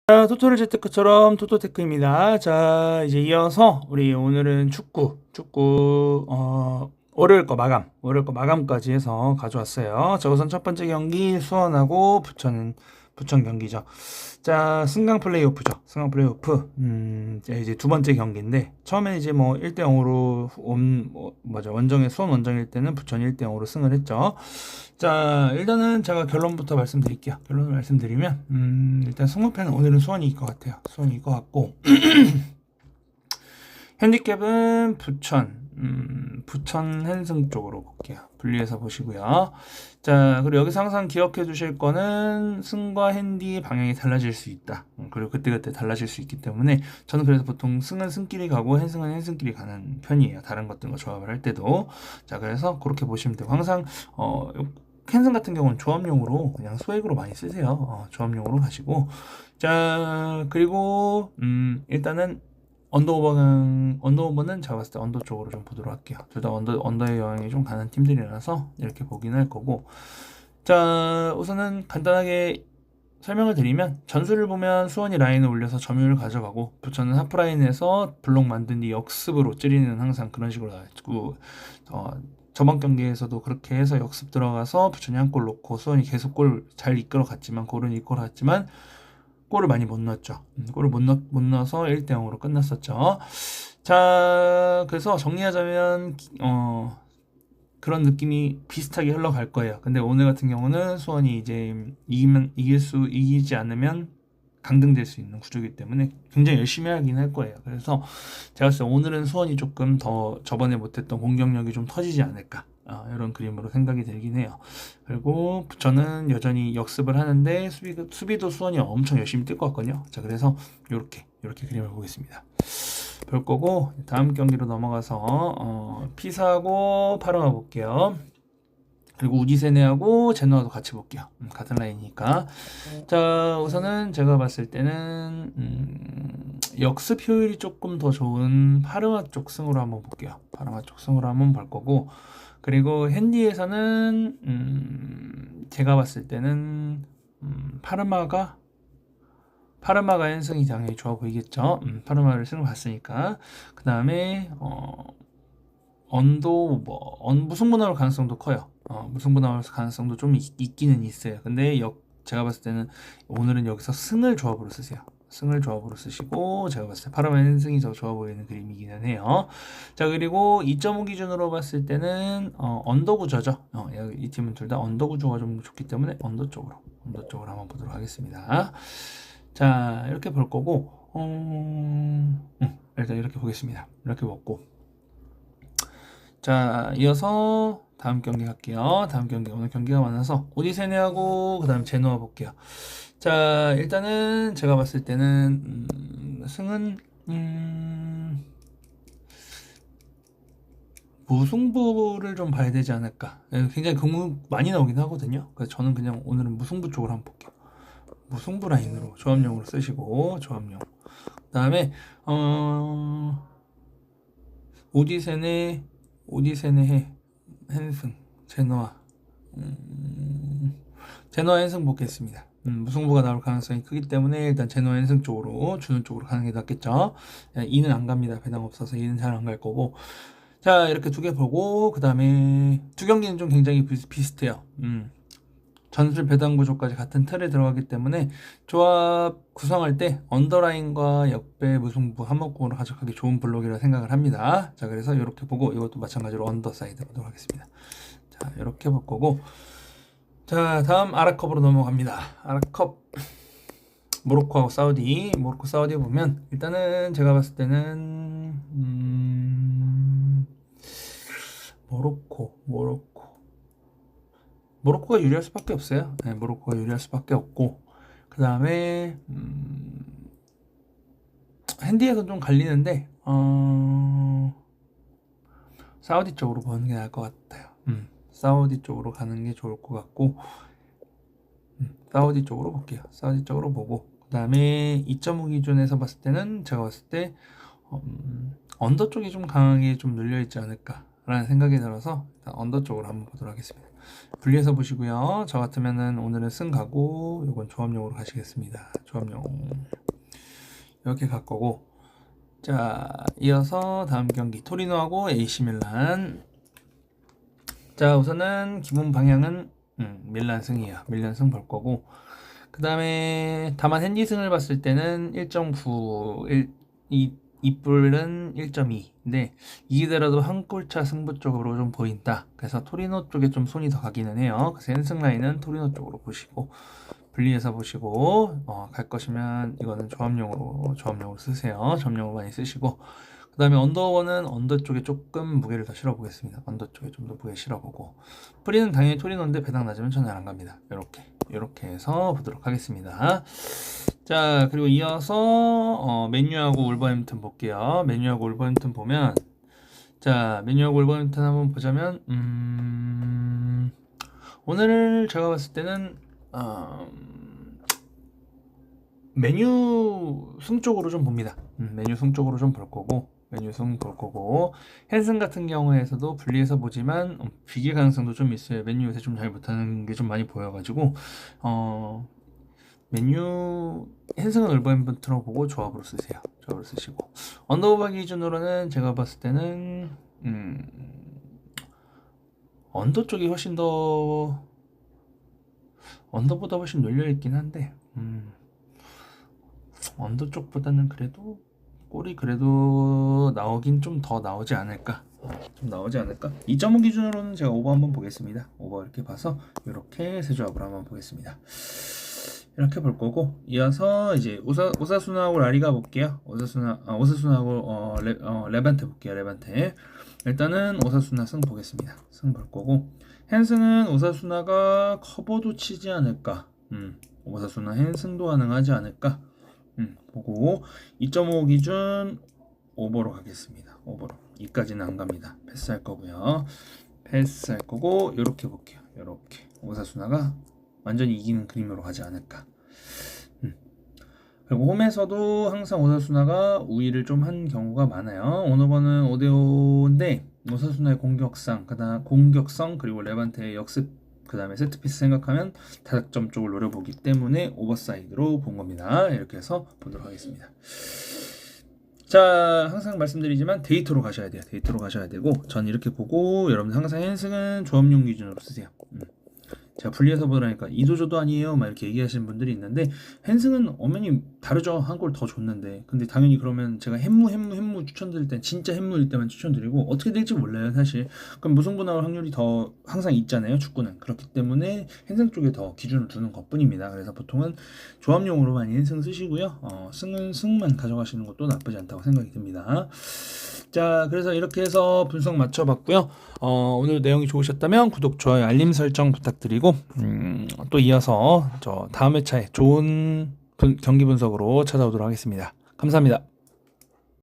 자, 토토를 재테크처럼 토토테크입니다. 자, 이제 이어서 우리 오늘은 축구 월요일 거 마감까지 해서 가져왔어요. 자, 우선 첫 번째 경기 수원하고 부천 경기죠. 자, 승강 플레이오프죠. 승강 플레이오프. 이제 두 번째 경기인데 처음에 이제 뭐 1대 0으로 수원 원정일 때는 부천 1대 0으로 승을 했죠. 자, 일단은 제가 결론부터 말씀드릴게요. 결론을 말씀드리면 일단 승부패는 오늘은 수원이 이길 것 같아요. 수원이 이길 것 같고 핸디캡은 부천 핸승 쪽으로 볼게요. 분리해서 보시고요. 자, 그리고 여기서 항상 기억해 두실 거는 승과 핸디 방향이 달라질 수 있다. 그리고 그때그때 달라질 수 있기 때문에 저는 그래서 보통 승은 승끼리 가고 핸승은 핸승끼리 가는 편이에요. 다른 것들과 조합을 할 때도. 자, 그래서 그렇게 보시면 되고 항상 핸승 같은 경우는 조합용으로 그냥 소액으로 많이 쓰세요. 조합용으로 가시고. 자, 그리고 일단은 언더오버는 제가 봤을 때 언더 쪽으로 좀 보도록 할게요. 둘 다 언더의 영향이 좀 가는 팀들이라서 이렇게 보긴 할 거고. 자, 우선은 간단하게 설명을 드리면 전술을 보면 수원이 라인을 올려서 점유율을 가져가고 부천은 하프라인에서 블록 만든 뒤 역습으로 찌르는 항상 그런 식으로 나왔고 저번 경기에서도 그렇게 해서 역습 들어가서 부천이 한 골 넣고 수원이 계속 골 잘 이끌어갔지만 골을 많이 못 넣었죠. 골을 못 넣어서 1대 0으로 끝났었죠. 자, 그래서 정리하자면 그런 느낌이 비슷하게 흘러갈 거예요. 근데 오늘 같은 경우는 수원이 이제 이기지 않으면 강등될 수 있는 구조이기 때문에 굉장히 열심히 하긴 할 거예요. 그래서 제가 봤을 때 오늘은 수원이 조금 더 저번에 못했던 공격력이 좀 터지지 않을까. 이런 그림으로 생각이 들긴 해요. 그리고 저는 여전히 역습을 하는데 수비도 수원이 엄청 열심히 뛸 것 같거든요. 자, 그래서 이렇게 그림을 보겠습니다. 볼 거고 다음 경기로 넘어가서 피사하고 파르마 볼게요. 그리고 우디세네하고 제노아도 같이 볼게요. 같은 라인이니까. 자, 우선은 제가 봤을 때는 역습 효율이 조금 더 좋은 파르마 쪽 승으로 한번 볼게요. 파르마 쪽 승으로 한번 볼 거고, 그리고 핸디에서는 제가 봤을 때는 파르마가 핸승이 당연히 좋아 보이겠죠. 파르마를 승을 봤으니까. 그 다음에 무승부 나올 가능성도 커요. 무승부 나올 가능성도 좀 있기는 있어요. 근데 제가 봤을 때는 오늘은 여기서 승을 조합으로 쓰세요. 승을 조합으로 쓰시고 제가 봤을 때 파르마 핸승이 더 좋아 보이는 그림이기는 해요. 자, 그리고 2.5 기준으로 봤을 때는 언더 구조죠. 이 팀은 둘 다 언더 구조가 좀 좋기 때문에 언더 쪽으로 한번 보도록 하겠습니다. 자, 이렇게 볼 거고 일단 이렇게 보겠습니다. 이렇게 보고, 자, 이어서 다음 경기 갈게요. 다음 경기 오늘 경기가 많아서 오디세네하고 그 다음 제노아 볼게요. 자, 일단은 제가 봤을 때는 승은 무승부를 좀 봐야 되지 않을까. 굉장히 경우 많이 나오긴 하거든요. 그래서 저는 그냥 오늘은 무승부 쪽으로 한번 볼게요. 무승부 라인으로 조합용으로 쓰시고, 조합용. 그 다음에 오디세네 핸승 제노아 핸승 보겠습니다. 무승부가 나올 가능성이 크기 때문에 일단 제노아 핸승 쪽으로 주는 쪽으로 가는 게 낫겠죠. 2는 안 갑니다. 배당 없어서 2는 잘 안 갈 거고. 자, 이렇게 두 개 보고 그 다음에 두 경기는 좀 굉장히 비슷해요. 전술 배당 구조까지 같은 틀에 들어가기 때문에 조합 구성할 때 언더라인과 역배 무승부 한목공으로 가져가기 좋은 블록이라 생각을 합니다. 자, 그래서 이렇게 보고 이것도 마찬가지로 언더사이드 보도록 하겠습니다. 자, 이렇게 볼 거고, 자, 다음 아랍컵으로 넘어갑니다. 아랍컵 모로코 사우디 보면 일단은 제가 봤을 때는 모로코가 유리할 수밖에 없어요. 네, 모로코가 유리할 수밖에 없고, 그 다음에 핸디에서 좀 갈리는데 사우디 쪽으로 보는 게 나을 것 같아요. 사우디 쪽으로 가는 게 좋을 것 같고, 사우디 쪽으로 볼게요. 사우디 쪽으로 보고, 그 다음에 2.5 기준에서 봤을 때는 제가 봤을 때 언더 쪽이 좀 강하게 좀 눌려있지 않을까 라는 생각이 들어서 일단 언더 쪽으로 한번 보도록 하겠습니다. 분리해서 보시고요. 저 같으면은 오늘은 승 가고 이건 조합용으로 가시겠습니다. 조합용. 이렇게 갈 거고, 자, 이어서 다음 경기 토리노하고 AC 밀란. 자, 우선은 기본 방향은 밀란 승이야. 밀란 승 볼 거고, 그 다음에 다만 핸디승을 봤을 때는 1.9, 2불은 1.2인데 이기더라도 한 골차 승부 쪽으로 좀 보인다. 그래서 토리노 쪽에 좀 손이 더 가기는 해요. 그래서 핸승 라인은 토리노 쪽으로 보시고 분리해서 보시고 갈 것이면 이거는 조합용으로 쓰세요. 조합용으로 많이 쓰시고, 그 다음에 언더원은 언더 쪽에 조금 무게를 더 실어보겠습니다. 언더 쪽에 좀 더 무게 실어보고, 프리는 당연히 토리노인데 배당 낮으면 전혀 안 갑니다. 이렇게 해서 보도록 하겠습니다. 자, 그리고 이어서 맨유하고 울버햄튼 볼게요. 맨유하고 울버햄튼 보면, 자, 맨유하고 울버햄튼 한번 보자면 오늘 제가 봤을 때는 메뉴 승 쪽으로 좀 봅니다. 메뉴 승 쪽으로 좀 볼 거고, 메뉴 승 볼 거고, 헨슨 같은 경우에서도 분리해서 보지만 비길 가능성도 좀 있어요. 메뉴 요새 좀 잘 못하는 게 좀 많이 보여가지고 메뉴 헨슨은 울버햄튼으로 보고 조합으로 쓰세요. 조합으로 쓰시고, 언더오버 기준으로는 제가 봤을 때는 언더 쪽이 훨씬 더 언더보다 훨씬 놀려있긴 한데 언더 쪽보다는 그래도 골이 그래도 나오긴 좀 더 나오지 않을까. 2.5 기준으로는 제가 오버 한번 보겠습니다. 오버 이렇게 봐서 이렇게 세 조합으로 한번 보겠습니다. 이렇게 볼 거고, 이어서 이제 오사수나하고 라리가 볼게요. 오사수나하고 레반테 볼게요. 레반테. 일단은 오사수나 승 보겠습니다. 승 볼 거고, 헨승은 오사수나가 커버도 치지 않을까. 오사수나 헨승도 가능하지 않을까. 보고 2.5 기준 오버로 가겠습니다. 오버로. 2까지는 안 갑니다. 패스할 거고요. 패스할 거고, 이렇게 볼게요. 이렇게 오사수나가 완전히 이기는 그림으로 가지 않을까. 그리고 홈에서도 항상 오사수나가 우위를 좀 한 경우가 많아요. 오너버는 5대5인데 오사수나의 공격성 그리고 레반테의 역습, 그 다음에 세트피스 생각하면 다득점 쪽을 노려보기 때문에 오버사이드로 본 겁니다. 이렇게 해서 보도록 하겠습니다. 자, 항상 말씀드리지만 데이터로 가셔야 돼요. 데이터로 가셔야 되고, 전 이렇게 보고, 여러분 항상 헨승은 조합용 기준으로 쓰세요. 제가 분리해서 보라니까 이도저도 아니에요 막 이렇게 얘기하시는 분들이 있는데, 헨승은 엄연히 다르죠. 한 골 더 줬는데. 근데 당연히 그러면 제가 햄무 추천드릴 땐 진짜 햄무일 때만 추천드리고, 어떻게 될지 몰라요 사실. 그럼 무승부 나올 확률이 더 항상 있잖아요, 축구는. 그렇기 때문에 헨승 쪽에 더 기준을 두는 것 뿐입니다. 그래서 보통은 조합용으로 많이 헨승 쓰시고요. 승은 승만 가져가시는 것도 나쁘지 않다고 생각이 듭니다. 자, 그래서 이렇게 해서 분석 맞춰봤고요. 오늘 내용이 좋으셨다면 구독, 좋아요, 알림 설정 부탁드리고, 또 이어서 저 다음 회차에 좋은 경기 분석으로 찾아오도록 하겠습니다. 감사합니다.